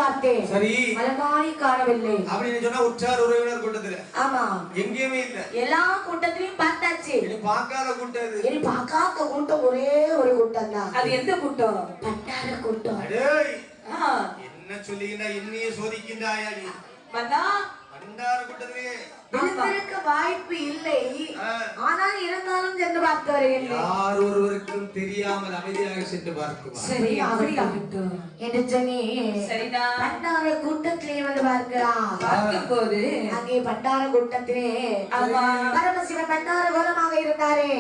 பார்த்தேன். சரி. மலமாரி காணவில்லை. அப்படின்னு சொன்னா உற்றார் உறவினர் கூட்டத்துல. ஆமா. எங்கேயுமே இல்ல. எல்லா கூட்டத்திலையும் பார்த்தாச்சு. இனி பார்க்காத கூட்டம் இது. இனி பார்க்காத கூட்டம் ஒரே ஒரு கூட்டம் தான். அது எந்த கூட்டம்? பண்டார கூட்டம். அடேய். என்ன சொல்லிக்கினா என்னையே சோதிக்கின்றாயா நீ? மன்னா பண்டார கூட்டத்திலே விழுந்திருக்க வாய்ப்பு இல்லை. ஆனால் இருந்தாலும் சென்று பார்த்து வருகின்றேன். யார் ஒருவருக்கும் தெரியாமல் அமைதியாக சென்று பார்க்குமா? சரி, அப்படியாகட்டும் என்று சொன்னி. சரிதான். பண்டார கூட்டத்திலே வந்து பார்க்கிறான். பார்க்கும் போது அங்கே பண்டார கூட்டத்திலே பரமசிவன் பண்டார கோலமாக இருந்தாரே.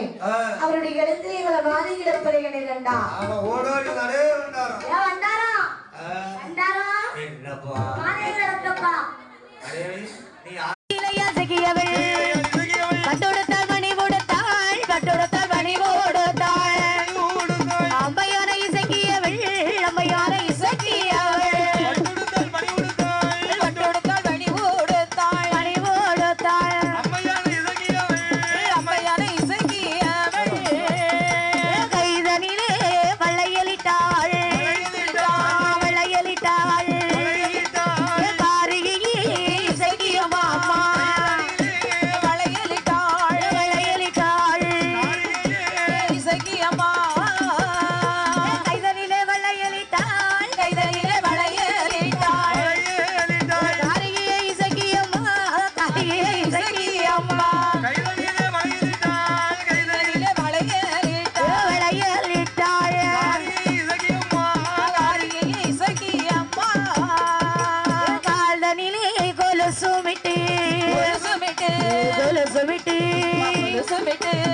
அவருடைய இடத்திலே இவ்வளவு வாதி கிடப்பதை கண்டா. ஓடோடி நடே வந்தாரா? வந்தாரா வந்தாரா என்னப்பா வாதி கிடப்பா. அரே நீ கட்டொடுத்தாள் மணி கொடுத்தாள் கட்டொடுத்தாள் மணி கொடுத்தாள் அம்மையான இசக்கியவள் அம்மையான இசக்கியவள் கட்டொடுத்தாள் மணி கொடுத்தாள் மணி கொடுத்தாள் அம்மையான இசக்கியவள் கைதனிலே வளையலிட்டாள் வளையலிட்டாள் காரிகையே இசக்கியம்மா சுமிட்டு